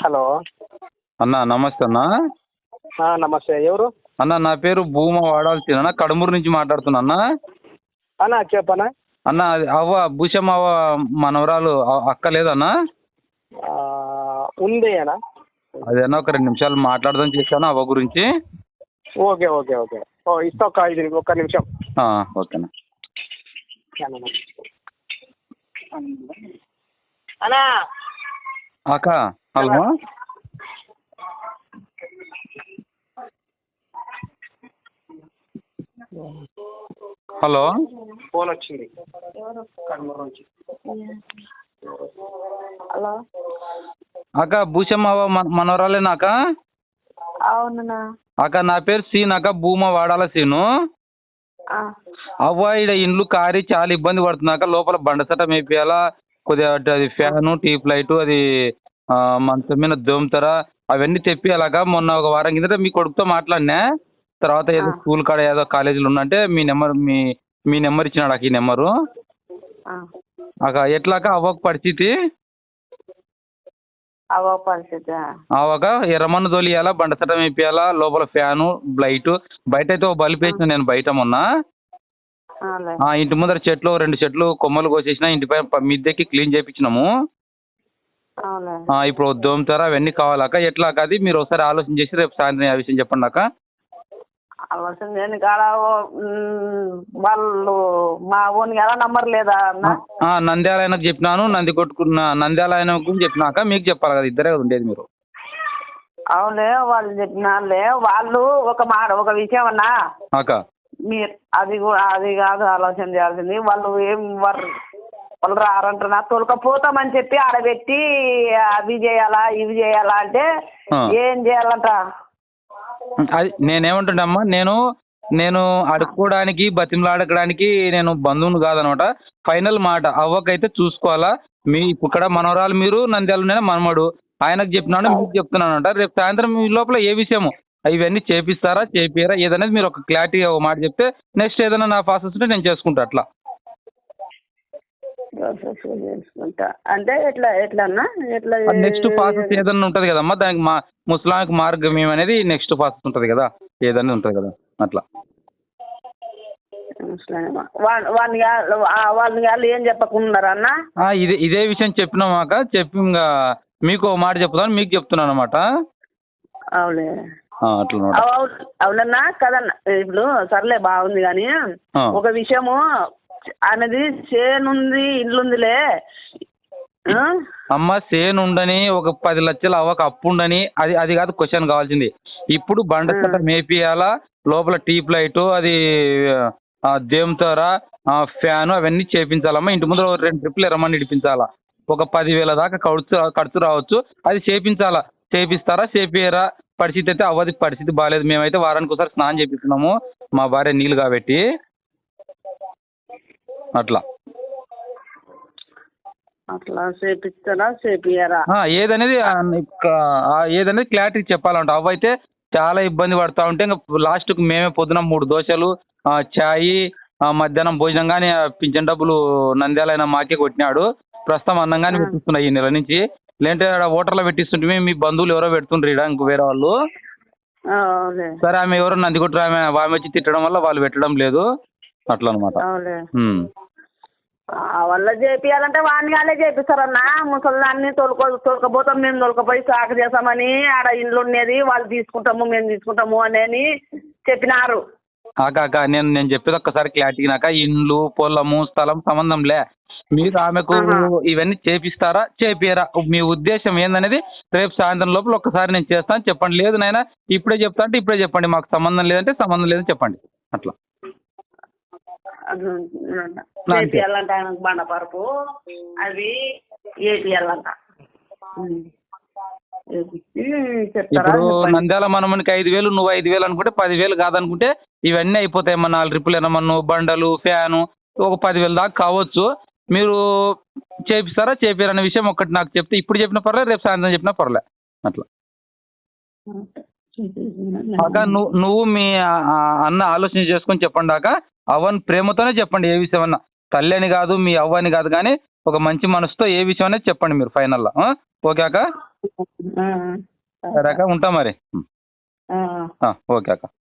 Hello అన్న నమస్తే అన్న. నమస్తే. ఎవరు అన్న నా పేరు భూమా వాడాల్సిన అన్న, కడుమూరు నుంచి మాట్లాడుతున్నా అన్న. అన్నా చెప్పనా? అన్న అది అవ్వ భూషమ్మ అవ్వ మనవరాలు అక్క లేదన్నా? ఉంది అన్న. అదేనా ఒక 2 నిమిషాలు మాట్లాడదాం చేశాను అవ్వ గురించి. Okay okay okay. ఇస్తా ఒక్క నిమిషం. ఓకేనా అన్నా. అక్క హలో. హలో ఫోన్ వచ్చింది కడమూరు నుంచి. హలో అక్క భూషమ్మ అవ్వ మనవరాలేనా అక్క? అవునన్నా. అక్క నా పేరు సీన్ అక్క, భూమా వాడాల సీను. అవ్వ ఈడ ఇండ్లు కారి చాలా ఇబ్బంది పడుతున్నాక, లోపల బండసట మేపియాలా, కొద్దిగా అది ఫ్యాను ట్యూబ్ లైట్, అది మంచం మీద దోమతర అవన్నీ తెప్పియాలక. మొన్న ఒక వారం కిందట మీ కొడుకుతో మాట్లాడినా, తర్వాత ఏదో స్కూల్ కాడ ఏదో కాలేజీలో ఉన్నంటే మీ నెంబర్ ఇచ్చినాడు అక్క. ఈ నెంబరు అక్క ఎట్లాక అవ్వక పరిస్థితి? అవక ఎర్రమన్ను తోలియాలా, బండసట మేపియాలా, లోపల ఫ్యాను లైట్, బయట అయితే ఒక బల్బ్ వేసిన నేను బయట మొన్న. ఇంటి ముందర 2 చెట్లు కొమ్మలు కోసేసిన, ఇంటిపై మిద్దెకి క్లీన్ చేయించినాము. ఇప్పుడు దోమతారా అవన్నీ కావాలక్క. ఎట్లాక అది మీరు ఒకసారి ఆలోచన చేసి రేపు సాయంత్రం ఆ విషయం చెప్పండి అక్క. ఆలోచన కాడ వాళ్ళు మా ఓన్ ఎలా నంబర్ లేదా? నంద్యాల ఆయనకు చెప్పినాను, నంద్యాల ఆయన గురించి చెప్పినాక మీకు చెప్పాలి కదా, ఇద్దరే కదా ఉండేది మీరు. అవునులే వాళ్ళు చెప్పినాలే. వాళ్ళు ఒక విషయం అన్నా అక్క, మీరు అది కాదు ఆలోచన చేయాల్సింది. వాళ్ళు వాళ్ళు రారంటున్నా తొలకపోతామని చెప్పి ఆడబెట్టి అవి చేయాలా ఇవి చేయాలా అంటే ఏం చేయాలంట? అది నేనేమంటున్నామ్మా, నేను అడుక్కోవడానికి బతిమలాడకడానికి నేను బంధువును కాదనమాట. ఫైనల్ మాట అవ్వకైతే చూసుకోవాలా. మీ ఇక్కడ మనవరాలు మీరు, నంద్యాల మనమడు ఆయనకు చెప్పినాను, మీకు చెప్తున్నానంట. రేపు సాయంత్రం మీ లోపల ఏ విషయము ఇవన్నీ చేపిస్తారా చేపియరా ఏదనేది మీరు ఒక క్లారిటీగా ఒక మాట చెప్తే నెక్స్ట్ ఏదైనా నా ప్రాసెస్ ఉంటే నేను చేసుకుంటా. అట్లా అంటే ఎట్లన్నా నెక్స్ట్ ప్రాసెస్ ఏదన్నా ఉంటది కదమ్మా, దానికి ముస్లాంకి మార్గం ఏమనేది నెక్స్ట్ ప్రాసెస్ ఉంటది కదా, ఏదన్నా ఉంటది కదా అట్లా. వాళ్ళు ఏం చెప్పకున్నారన్న? ఇదే విషయం చెప్పినామాక చెప్పి ఇంకా మీకు ఒక మాట చెప్తాను, మీకు చెప్తున్నాను అనమాట. అవులే అట్లా అవునన్నా కదన్నా. ఇప్పుడు సర్లే బాగుంది కానీ ఒక విషయము అనేది చేనుంది ఇల్లుందిలే అమ్మ. సేను ఉండని ఒక 10 లక్షలు అవ్వక అప్పు ఉండని అది కాదు క్వశ్చన్ కావాల్సింది. ఇప్పుడు బండసట మేపియాలా, లోపల ట్యూబ్ లైట్, అది దేంతోరా ఫ్యాను అవన్నీ చేపించాలమ్మా. ఇంటి ముందు 2 ట్రిప్పులు ఎర్రమని ఇడిపించాలా. ఒక 10,000 దాకా ఖర్చు రావచ్చు. అది చేపించాలా. చేపిస్తారా చేపియరా? పరిస్థితి అయితే అవ్వది పరిస్థితి బాగాలేదు. మేమైతే వారానికి ఒకసారి స్నానం చేపిస్తున్నాము మా భార్య నీళ్ళు కాబట్టి. అట్లా చేపిస్తారా చేపియరా ఏదనేది క్లారిటీ చెప్పాలంట. అవైతే చాలా ఇబ్బంది పడతా ఉంటే ఇంకా లాస్ట్కి మేమే పొద్దున 3 దోశలు చాయ్ మధ్యాహ్నం భోజనం కానీ పింఛన్ డబ్బులు నంద్యాలైనా మాకే కొట్టినాడు. ప్రస్తుతం అన్నం కానీ పెట్టిస్తున్నాయి ఈ నెల నుంచి. లేదంటే హోటల్లో పెట్టిస్తుంటే మీ బంధువులు ఎవరో పెడుతుండ్రు ఇడ ఇంకో వేరే వాళ్ళు. సరే ఆమె ఎవరో నందికొట్టు ఆమె వచ్చి తిట్టడం వల్ల వాళ్ళు పెట్టడం లేదు. అట్లా అనమాట. వాళ్ళ చేపియాలంటే వాడిని వాళ్ళే చేపిస్తారన్నా. ముసలిదాన్ని తోలుకపోతాం మేము, తోలుకపోయి సాగు చేస్తామని ఆడ ఇండ్లు ఉండేది వాళ్ళు తీసుకుంటాము మేము తీసుకుంటాము అని చెప్పినారు. అక్క నేను చెప్పేది ఒక్కసారి క్లారిటీ నాక. ఇండ్లు పొలము స్థలం సంబంధంలే. మీరు ఆమెకు ఇవన్నీ చేపిస్తారా చేపియరా? మీ ఉద్దేశం ఏందనేది రేపు సాయంత్రం లోపల ఒక్కసారి నేను చేస్తాను చెప్పండి. లేదు నాయన ఇప్పుడే చెప్తా అంటే ఇప్పుడే చెప్పండి, మాకు సంబంధం లేదంటే సంబంధం లేదని చెప్పండి. అట్లా చేపియాలంట ఆయనకు బండపరుపు అవి ఏపియాలంట. ఇప్పుడు నంద్యాల మనమనికి 5,000 నువ్వు 5,000 అనుకుంటే 10,000 కాదనుకుంటే ఇవన్నీ అయిపోతాయి. 4 ట్రిప్పులు ఎనమన్ను బండలు ఫ్యాను ఒక 10,000 దాకా కావచ్చు. మీరు చేపిస్తారా చేపియారనే విషయం ఒక్కటి నాకు చెప్తే ఇప్పుడు చెప్పినా పర్లేదు, రేపు సాయంత్రం చెప్పినా పర్లేదు. అట్లా అక్క నువ్వు మీ అన్న ఆలోచన చేసుకొని చెప్పండి అక్క. అవ్వని ప్రేమతోనే చెప్పండి ఏ విషయం అన్నా. తల్లి అని కాదు మీ అవ్వ అని కాదు కానీ ఒక మంచి మనసుతో ఏ విషయం అనేది చెప్పండి మీరు ఫైనల్గా. ఓకే అక్క. సరే అక్క, ఉంటా మరి. ఓకే అక్క.